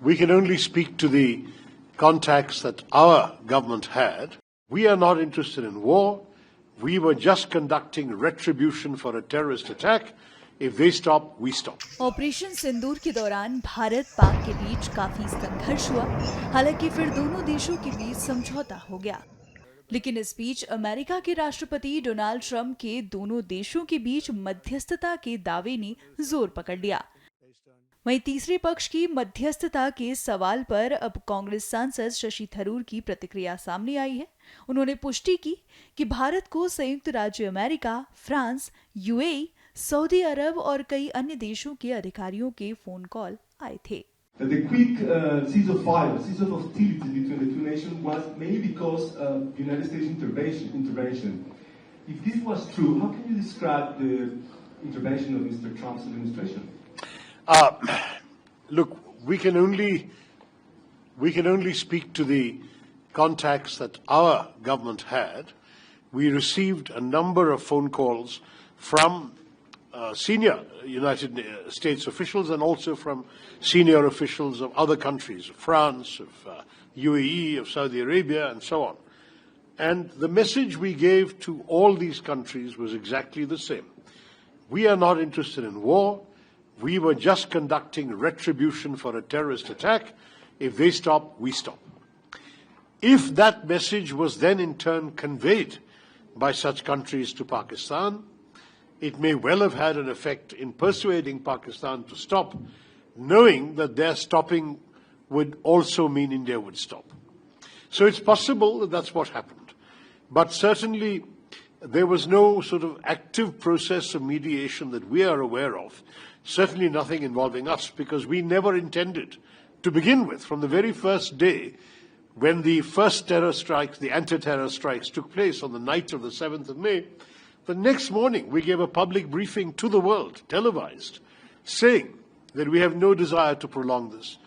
we can only speak to the contacts that our government had. We are not interested in war. We were just conducting retribution for a terrorist attack. If they stop, we stop. Operation Sindoor के दौरान भारत पाक के बीच काफी संघर्ष हुआ। हालांकि फिर दोनों देशों के बीच समझौता हो गया। लेकिन इस बीच अमेरिका के राष्ट्रपति डोनाल्ड ट्रंप के दोनों देशों के बीच मध्यस्थता के दावे ने जोर पकड़ लिया। वहीं तीसरे पक्ष की मध्यस्थता के सवाल पर अब कांग्रेस सांसद शशि थरूर की प्रतिक्रिया सामने आई है। उन्होंने पुष्टि की कि भारत को संयुक्त राज्य अमेरिका, फ्रांस, यूएई, सऊदी अरब और कई अन्य देशों के अधिकारियों के फोन कॉल आए थे। The quick cease of hostility between the two nations was mainly because of United States intervention. If this was true, how can you describe the intervention of Mr. Trump's administration? Look, we can only speak to the contacts that our government had. We received a number of phone calls from senior United States officials and also from senior officials of other countries, of France, of UAE, of Saudi Arabia, and so on. And the message we gave to all these countries was exactly the same. We are not interested in war. We were just conducting retribution for a terrorist attack. If they stop, we stop. If that message was then in turn conveyed by such countries to Pakistan, it may well have had an effect in persuading Pakistan to stop, knowing that their stopping would also mean India would stop. So it's possible that that's what happened. But certainly there was no sort of active process of mediation that we are aware of. Certainly nothing involving us, because we never intended to begin with, from the very first day when the first terror strikes, the anti-terror strikes took place on the night of the 7th of May, the next morning we gave a public briefing to the world, televised, saying that we have no desire to prolong this.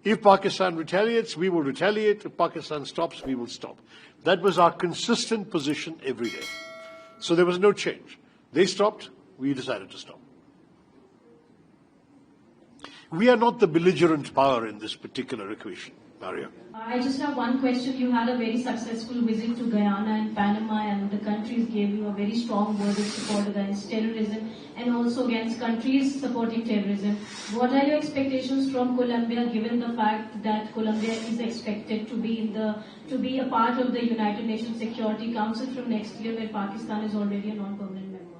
If Pakistan retaliates, we will retaliate. If Pakistan stops, we will stop. That was our consistent position every day. So there was no change. They stopped, we decided to stop. We are not the belligerent power in this particular equation, Maria. I just have one question. You had a very successful visit to Guyana and Panama, and the countries gave you a very strong word of support against terrorism and also against countries supporting terrorism. What are your expectations from Colombia, given the fact that Colombia is expected to be a part of the United Nations Security Council from next year, where Pakistan is already a non-permanent member?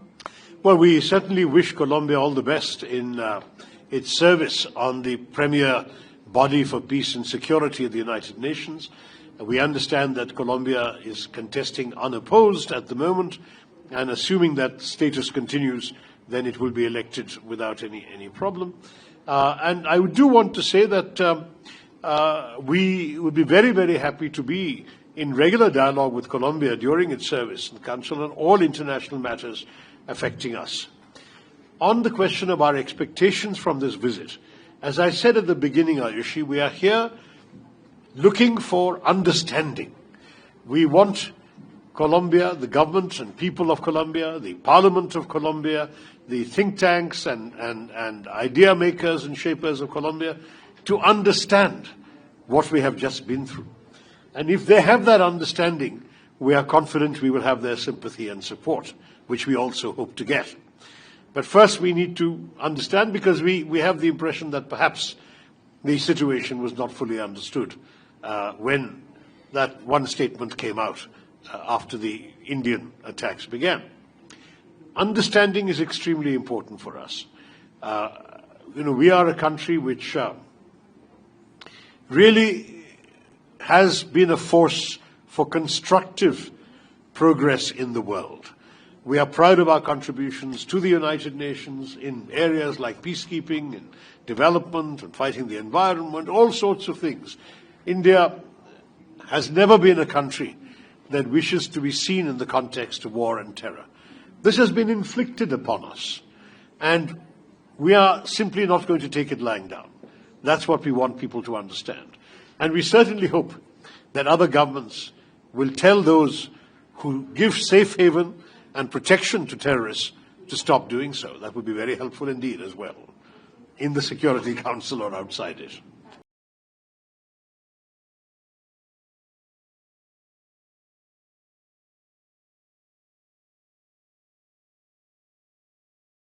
Well, we certainly wish Colombia all the best in its service on the premier body for peace and security of the United Nations. We understand that Colombia is contesting unopposed at the moment, and assuming that status continues, then it will be elected without any problem. And I do want to say that we would be very, very happy to be in regular dialogue with Colombia during its service in the Council on all international matters affecting us. On the question of our expectations from this visit, as I said at the beginning, Ayushi, we are here looking for understanding. We want Colombia, the government and people of Colombia, the Parliament of Colombia, the think tanks and idea makers and shapers of Colombia to understand what we have just been through. And if they have that understanding, we are confident we will have their sympathy and support, which we also hope to get. But first we need to understand, because we have the impression that perhaps the situation was not fully understood when that one statement came out after the Indian attacks began. Understanding is extremely important for us. We are a country which really has been a force for constructive progress in the world. We are proud of our contributions to the United Nations in areas like peacekeeping and development and fighting the environment, all sorts of things. India has never been a country that wishes to be seen in the context of war and terror. This has been inflicted upon us, and we are simply not going to take it lying down. That's what we want people to understand. And we certainly hope that other governments will tell those who give safe haven and protection to terrorists to stop doing so. That would be very helpful indeed as well, in the Security Council or outside it.